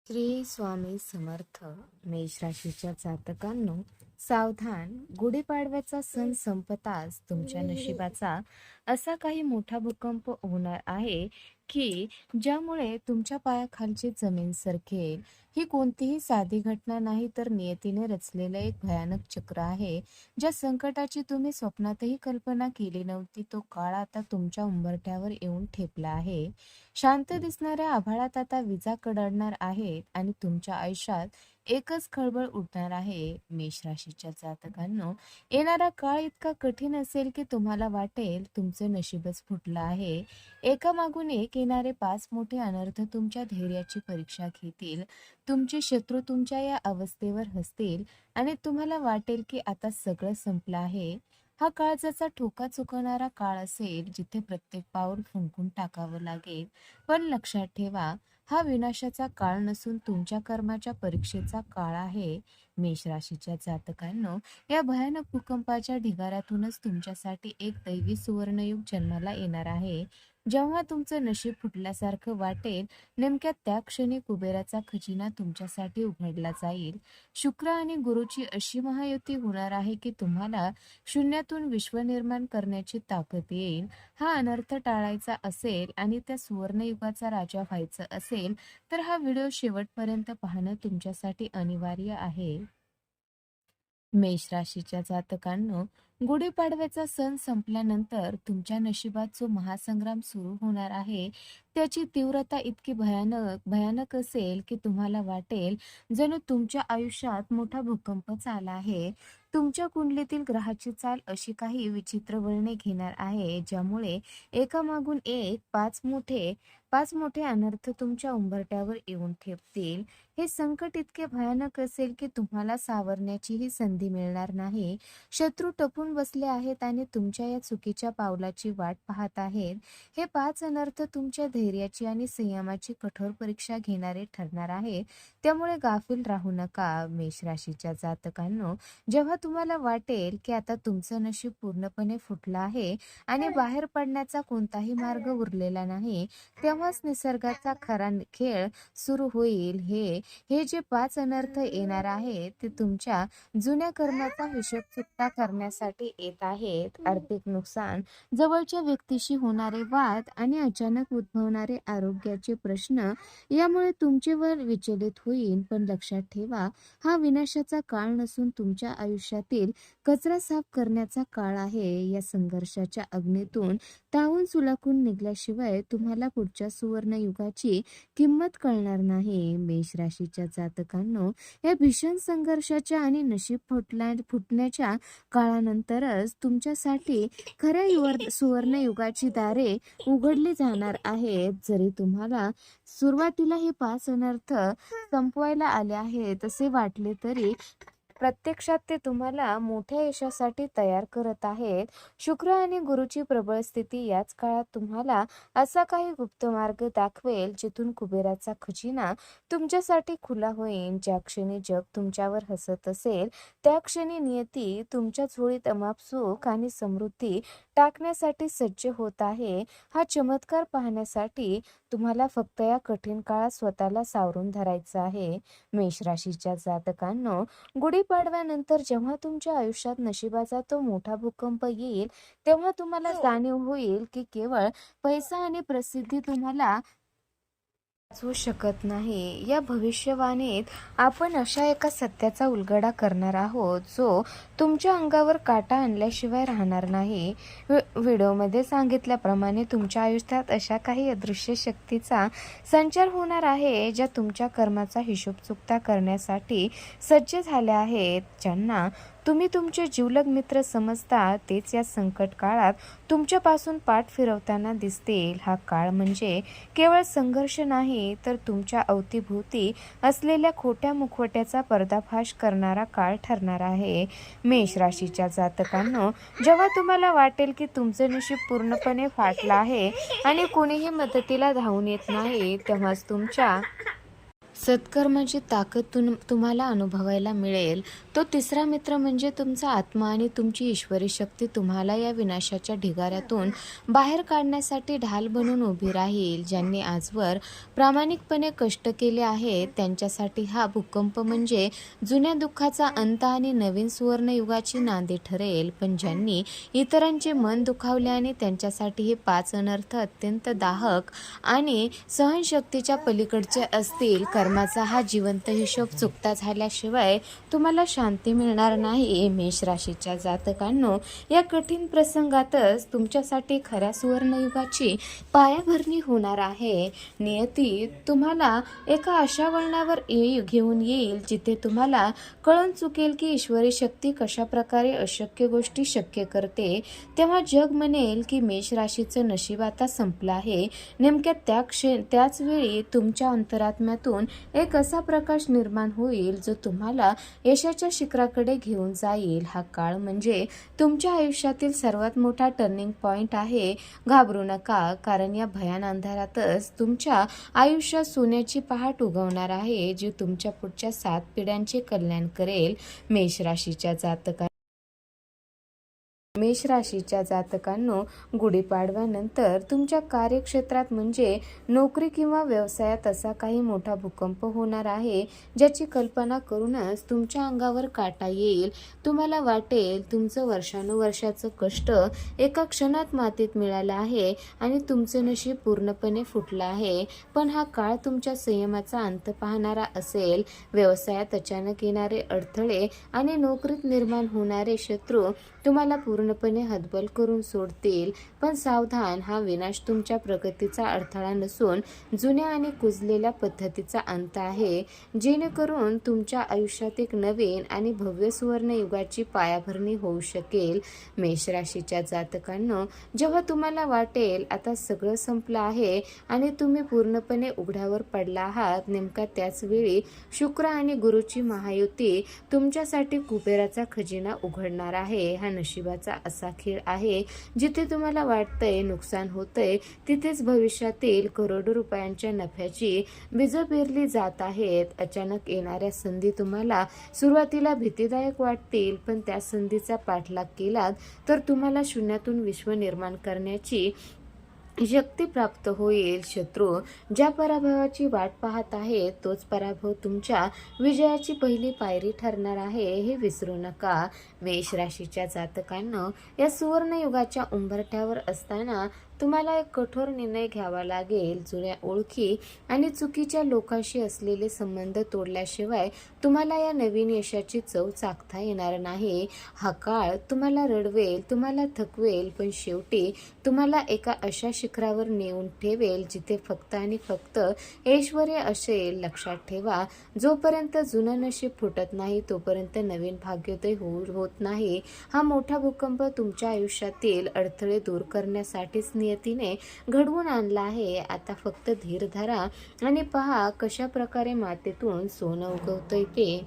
श्री स्वामी समर्थ. मेष राशीच्या जातकांनो, सावधान. गुढीपाडव्याचा सण संपताच तुमच्या नशिबाचा असा काही मोठा भूकंप होणार आहे की ज्यामुळे तुमच्या पायाखालची जमीन सरकेल. ही कोणतीही साधी घटना नाही, तर नियतीने रचलेलं एक भयानक चक्र आहे. ज्या संकटाची तुम्ही स्वप्नातही कल्पना केली नव्हती, तो काळ आता तुमच्या उंबरठ्यावर येऊन ठेपला आहे. शांत दिसणाऱ्या आभाळात आता विजा कडकडणार आहेत आणि तुमच्या आयुष्यात एकच खळबळ उडणार आहे. मेष राशीच्या जातकांनो, येणारा काळ इतका कठीण असेल की तुम्हाला वाटेल तुमचे नशीबच फुटलं आहे. एकामागून एक येणारे 5 मोठे अनर्थ तुमच्या धैर्याची परीक्षा घेतील. तुमचे शत्रू तुमच्या या अवस्थेवर हसतील आणि तुम्हाला वाटेल की आता सगळं संपलं आहे. हा काळ ज्याचा ठोका चुकवणारा काळ असेल, जिथे प्रत्येक पाऊल फुंकून टाकावं लागेल. पण लक्षात ठेवा, हा विनाशाचा काळ नसून तुमच्या कर्माच्या परीक्षेचा काळ आहे. मेष राशीच्या जातकांनो, या भयानक भूकंपाच्या ढिगाऱ्यातूनच तुमच्यासाठी एक दैवी सुवर्णयुग जन्माला येणार आहे. जेव्हा तुमचं नशीब फुटल्यासारखं वाटेल, नेमक्या त्या क्षणी कुबेराचा खजिना तुमच्यासाठी उघडला जाईल. शुक्र आणि गुरुची अशी महायुती होणार आहे की तुम्हाला शून्यातून विश्व निर्माण करण्याची ताकद येईल. हा अनर्थ टाळायचा असेल आणि त्या सुवर्णयुगाचा राजा व्हायचं असेल, तर हा व्हिडिओ शेवटपर्यंत पाहणं तुमच्यासाठी अनिवार्य आहे. मेष राशीच्या जातकांनो, गुढीपाडव्याचा सण संपल्यानंतर तुमच्या नशिबात जो महासंग्राम सुरू होणार आहे, त्याची तीव्रता इतकी भयानक भयानक असेल की तुम्हाला वाटेल जणू तुमच्या आयुष्यात मोठा भूकंपच आला आहे. तुमच्या कुंडलीतील ग्रहाची चाल अशी काही विचित्र वळणे घेणार आहे, ज्यामुळे एकामागून एक पाच मोठे अनर्थ तुमच्या उंबरठ्यावर येऊन ठेपतील. हे संकट इतके भयानक असेल की तुम्हाला सावरण्याचीही संधी मिळणार नाही. शत्रू टपून बसले आहेत आणि तुमच्या या चुकीच्या पावलाची वाट पाहत आहेत. हे 5 अनर्थ तुमच्या धैर्याची आणि संयमाची कठोर परीक्षा घेणारे ठरणार आहे. त्यामुळे गाफील राहू नका. मेष राशीच्या जातकांनो, जेव्हा तुम्हाला वाटेल की आता तुमचं नशीब पूर्णपणे फुटलं आहे आणि बाहेर पडण्याचा कोणताही मार्ग उरलेला नाही, तेव्हाच निसर्गाचा खरा खेळ सुरू होईल. हे जे 5 अनर्थ येणार आहेत, ते तुमच्या जुन्या कर्माचा हिशोब चुकता करण्यासाठी येत आहेत. आर्थिक नुकसान, जवळच्या व्यक्तीशी होणारे वाद आणि अचानक उद्भवणारे आरोग्याचे प्रश्न यामुळे तुमचे वर विचलित होईल. पण लक्षात ठेवा, हा विनाशाचा काळ नसून तुमच्या आयुष्यातील कचरा साफ करण्याचा काळ आहे. या संघर्षाच्या अग्नीतून तावून सुलाखून निघल्याशिवाय तुम्हाला पुढच्या सुवर्णयुगाची किंमत कळणार नाही. मेष राशीच्या जातकांनो, या भीषण संघर्षाच्या आणि नशीब फुटण्याच्या काळानंतरच तुमच्यासाठी खऱ्या सुवर्णयुगाची दारे उघडली जाणार आहेत. जरी तुम्हाला सुरुवातीला हे 5 अनर्थ संपवायला आले आहेत असे वाटले, तरी प्रत्यक्षात ते तुम्हाला मोठ्या यशासाठी तयार करत आहेत. शुक्र आणि गुरुची प्रबळ स्थिती याच काळात तुम्हाला असा काही गुप्त मार्ग दाखवेल, जिथून कुबेराचा खजिना तुमच्यासाठी खुला होईल. ज्या क्षणी जग तुमच्यावर हसत असेल, त्या क्षणी नियती तुमच्या झोळीत अमाप सुख आणि समृद्धी टाकण्यासाठी सज्ज होत आहे. हा चमत्कार पाहण्यासाठी तुम्हाला फक्त या कठीण काळात स्वतःला सावरून धरायचं आहे. मेष राशीच्या जातकांनो, गुढीपाडव्यानंतर जेव्हा तुमच्या आयुष्यात नशिबाचा तो मोठा भूकंप येईल, तेव्हा तुम्हाला जाणीव होईल की केवळ पैसा आणि प्रसिद्धी तुम्हाला वाचवू शकत नाही. या भविष्यवाणीत आपण अशा एका सत्याचा उलगडा करणार आहोत, जो तुमच्या अंगावर काटा आणल्याशिवाय राहणार नाही. व्हिडिओमध्ये सांगितल्याप्रमाणे तुमच्या आयुष्यात अशा काही अदृश्य शक्तीचा संचार होणार आहे, ज्या तुमच्या कर्माचा हिशोब चुकता करण्यासाठी सज्ज झाल्या आहेत. ज्यांना तुम्ही तुमचे जिवलग मित्र समजता, तेच या संकट काळात तुमच्यापासून पाठ फिरवताना दिसतील. हा काळ म्हणजे केवळ संघर्ष नाही, तर तुमच्या अवतीभोवती असलेल्या खोट्या मुखवट्याचा पर्दाफाश करणारा काळ ठरणार आहे. मेष राशीच्या जातकांनो, जेव्हा तुम्हाला वाटेल की तुमचे नशीब पूर्णपणे फाटलं आहे आणि कोणीही मदतीला धावून येत नाही, तेव्हाच तुमच्या सत्कर्माची ताकद तुम्हाला अनुभवायला मिळेल. तो तिसरा मित्र म्हणजे तुमचा आत्मा आणि तुमची ईश्वरी शक्ती तुम्हाला या विनाशाच्या ढिगाऱ्यातून बाहेर काढण्यासाठी ढाल बनून उभी राहील. ज्यांनी आजवर प्रामाणिकपणे कष्ट केले आहेत त्यांच्यासाठी हा भूकंप म्हणजे जुन्या दुःखाचा अंत आणि नवीन सुवर्णयुगाची नांदी ठरेल. पण ज्यांनी इतरांचे मन दुखावले आणि त्यांच्यासाठी हे 5 अनर्थ अत्यंत दाहक आणि सहनशक्तीच्या पलीकडचे असतील. कर्माचा हा जिवंत हिशोब चुकता झाल्याशिवाय तुम्हाला शांती मिळणार नाही. मेष राशीच्या जातकांनो, या कठीण प्रसंगातच तुमच्यासाठी खऱ्या सुवर्णयुगाची पायाभरणी होणार आहे. नियती तुम्हाला एका अशा वळणावर घेऊन येईल जिथे तुम्हाला कळून चुकेल की ईश्वरी शक्ती कशा प्रकारे अशक्य गोष्टी शक्य करते. तेव्हा जग म्हणेल की मेष राशीचं नशीब आता संपलं आहे. नेमक्या त्याच वेळी तुमच्या अंतरात्म्यातून एक असा प्रकाश निर्माण होईल जो तुम्हाला यशाच्या शिखराकडे घेऊन जाईल. हा काळ म्हणजे तुमच्या आयुष्यातील सर्वात मोठा टर्निंग पॉइंट आहे. घाबरू नका, कारण या भयान अंधारातच तुमच्या आयुष्यात सोन्याची पहाट उगवणार आहे जी तुमच्या पुढच्या 7 पिढ्यांचे कल्याण करेल. मेष राशीच्या जातकांनो, गुढीपाडव्यानंतर तुमच्या कार्यक्षेत्रात म्हणजे नोकरी किंवा व्यवसायात असा काही मोठा भूकंप होणार आहे ज्याची कल्पना करूनच तुमच्या अंगावर काटा येईल. तुम्हाला वाटेल तुमचं वर्षानुवर्षाचं कष्ट एका क्षणात मातीत मिळालं आहे आणि तुमचं नशीब पूर्णपणे फुटलं आहे. पण हा काळ तुमच्या संयमाचा अंत पाहणारा असेल. व्यवसायात अचानक येणारे अडथळे आणि नोकरीत निर्माण होणारे शत्रू तुम्हाला पूर्णपणे हतबल करून सोडतील. पण सावधान, हा विनाश तुमच्या प्रगतीचा अडथळा नसून जुन्या आणि कुजलेल्या पद्धतीचा अंत आहे, जेणेकरून तुमच्या आयुष्यात एक नवीन आणि भव्य सुवर्णयुगाची पायाभरणी होऊ शकेल. मेष राशीच्या जातकांनो, जेव्हा तुम्हाला वाटेल आता सगळं संपलं आहे आणि तुम्ही पूर्णपणे उघड्यावर पडला आहात, नेमका त्याच वेळी शुक्र आणि गुरुची महायुती तुमच्यासाठी कुबेराचा खजिना उघडणार आहे. हा नशिबाचा असा खेळ आहे जिथे तुम्हाला वाटतंय नुकसान होतंय, तिथेच भविष्यातील करोडो रुपयांच्या नफ्याची बीजं पेरली जात आहेत. अचानक येणाऱ्या संधी तुम्हाला सुरुवातीला भीतीदायक वाटतील, पण त्या संधीचा पाठलाग केलात तर तुम्हाला शून्यातून विश्व निर्माण करण्याची शक्ती प्राप्त होईल. शत्रू ज्या पराभवाची वाट पाहत आहे तोच पराभव तुमच्या विजयाची पहिली पायरी ठरणार आहे, हे विसरू नका. मेष राशीच्या जातकांना, या सुवर्णयुगाच्या उंबरठ्यावर असताना तुम्हाला एक कठोर निर्णय घ्यावा लागेल. जुन्या ओळखी आणि चुकीच्या लोकांशी असलेले संबंध तोडल्याशिवाय तुम्हाला या नवीन यशाची चव चाखता येणार नाही. हा काळ तुम्हाला रडवेल, तुम्हाला थकवेल, पण शेवटी तुम्हाला एका अशा शिखरावर नेऊन ठेवेल जिथे फक्त आणि फक्त ऐश्वर्य असेल. लक्षात ठेवा, जोपर्यंत जुनं नशीब फुटत नाही तोपर्यंत नवीन भाग्योदय होत नाही. हा मोठा भूकंप तुमच्या आयुष्यातील अडथळे दूर करण्यासाठीच नियतीने घडवून आणला आहे. आता फक्त धीर धरा आणि पहा कशा प्रकारे मातीतून सोनं उगवतंय ते.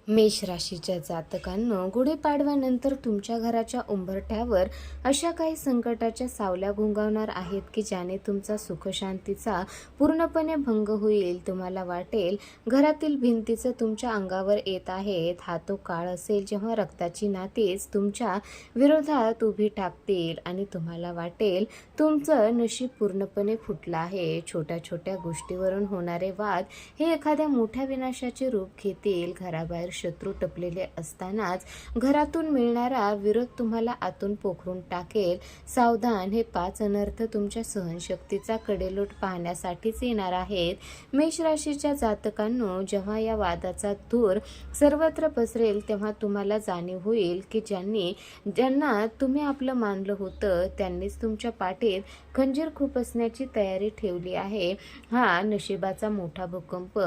मेष राशीच्या जातकांनो, गुढीपाडव्यानंतर तुमच्या घराच्या उंबरठ्यावर अशा काही संकटाच्या सावल्या घुंगावणार आहेत की ज्याने तुमचा सुखशांतीचा पूर्णपणे भंग होईल. तुम्हाला वाटेल घरातील भिंतीचं तुमच्या अंगावर येत आहेत. हा तो काळ असेल जेव्हा रक्ताची नातीच तुमच्या विरोधात उभी टाकतील आणि तुम्हाला वाटेल तुमचं नशीब पूर्णपणे फुटलं आहे. छोट्या छोट्या गोष्टीवरून होणारे वाद हे एखाद्या मोठ्या विनाशाचे रूप घेतील. घराबाहेर शत्रू टपलेले असतानाच घरातून मिळणारा विरोध तुम्हाला आतून पोखरून टाकेल. सावधान, हे 5 अनर्थ तुमच्या सहनशक्तीचा कडेलोट पाहण्यासाठीच येणार आहेत. मेष राशीच्या जातकांनो, जेव्हा या वादाचा धूर सर्वत्र पसरेल तेव्हा तुम्हाला जाणीव होईल की ज्यांना तुम्ही आपलं मानलं होतं त्यांनीच तुमच्या पाठीत खंजीर खुपसण्याची तयारी ठेवली आहे. हा नशिबाचा मोठा भूकंप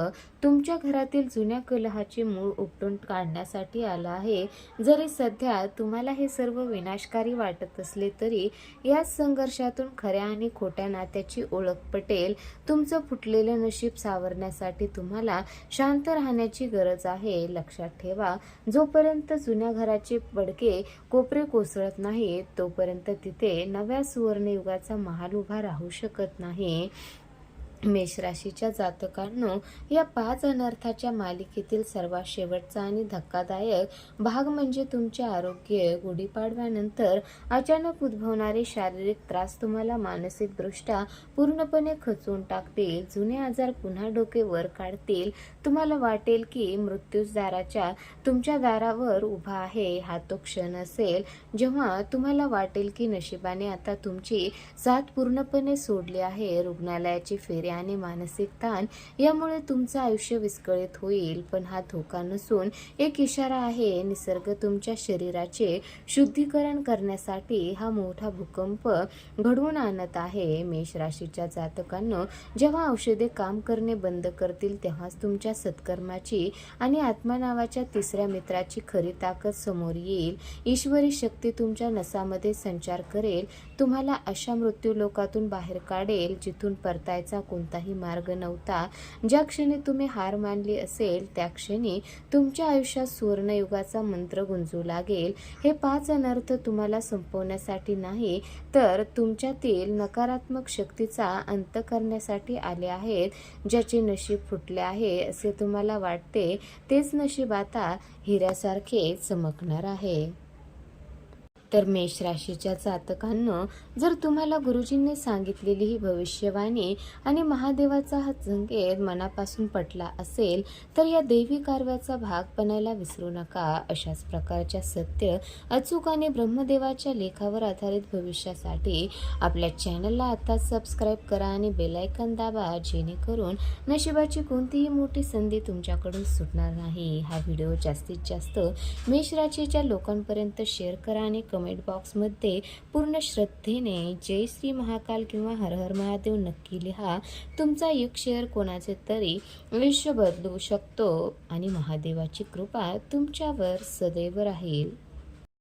तुमच्या घरातील जुन्या कलहाचे मूळ उपटून काढण्यासाठी आला आहे. जरी सध्या तुम्हाला हे सर्व विनाशकारी वाटत असले तरी याच संघर्षातून खऱ्या आणि खोट्या नात्याची ओळख पटेल. तुमचं फुटलेलं नशीब सावरण्यासाठी तुम्हाला शांत राहण्याची गरज आहे. लक्षात ठेवा, जोपर्यंत जुन्या घराचे पडके कोपरे कोसळत नाहीत तोपर्यंत तिथे नव्या सुवर्णयुगाचा महाल उभा राहू शकत नाही. मेष राशीच्या जातकांनो, या 5 अनर्थाच्या मालिकेतील सर्वात शेवटचा आणि धक्कादायक भाग म्हणजे तुमचे आरोग्य. गुढीपाडव्यानंतर अचानक उद्भवणारे शारीरिक त्रास तुम्हाला मानसिकदृष्ट्या पूर्णपणे खचवून टाकतील. जुने आजार पुन्हा डोके वर काढतील. तुम्हाला वाटेल की मृत्यूच तुमच्या दारावर उभा आहे. हा तो क्षण असेल जेव्हा तुम्हाला वाटेल की नशिबाने आता तुमची साथ पूर्णपणे सोडली आहे. रुग्णालयाची फेरी आणि मानसिक ताण यामुळे तुमचं आयुष्य विस्कळीत होईल. पण हा धोका नसून एक इशारा आहे. निसर्ग तुमच्या शरीराचे शुद्धीकरण करण्यासाठी हा मोठा भूकंप घडवून आणत आहे. मेष राशीच्या जातकांनो, जेव्हा औषधे काम करणे बंद करतील तेव्हाच तुमच्या सत्कर्माची आणि आत्मा नावाच्या तिसऱ्या मित्राची खरी ताकद समोर येईल. ईश्वरी शक्ती तुमच्या नसामध्ये संचार करेल, तुम्हाला अशा मृत्यू लोकातून बाहेर काढेल जिथून परतायचा कोणताही मार्ग नव्हता. ज्या क्षणी तुम्ही हार मानली असेल त्या क्षणी तुमच्या आयुष्यात सुवर्णयुगाचा मंत्र गुंजू लागेल. हे 5 अनर्थ तुम्हाला संपवण्यासाठी नाही, तर तुमच्यातील नकारात्मक शक्तीचा अंत करण्यासाठी आले आहेत. ज्याचे नशीब फुटले आहे असे तुम्हाला वाटते, तेच नशीब आता हिऱ्यासारखे चमकणार आहे. तर मेष राशीच्या जातकांनो, जर तुम्हाला गुरुजींनी सांगितलेली ही भविष्यवाणी आणि महादेवाचा हा संकेत मनापासून पटला असेल तर या दैवी कारव्याचा भाग बनायला विसरू नका. अशाच प्रकारच्या सत्य, अचूक आणि ब्रह्मदेवाच्या लेखावर आधारित भविष्यासाठी आपल्या चॅनलला आता सबस्क्राईब करा आणि बेल आयकॉन दाबा, जेणेकरून नशिबाची कोणतीही मोठी संधी तुमच्याकडून सुटणार नाही. हा व्हिडिओ जास्तीत जास्त मेष राशीच्या लोकांपर्यंत शेअर करा आणि कमेंट बॉक्समध्ये पूर्ण श्रद्धेने जय श्री महाकाल किंवा हर हर महादेव नक्की लिहा. तुमचा एक शेअर कोणाचे तरी आयुष्य बदलू शकतो आणि महादेवाची कृपा तुमच्यावर सदैव राहील.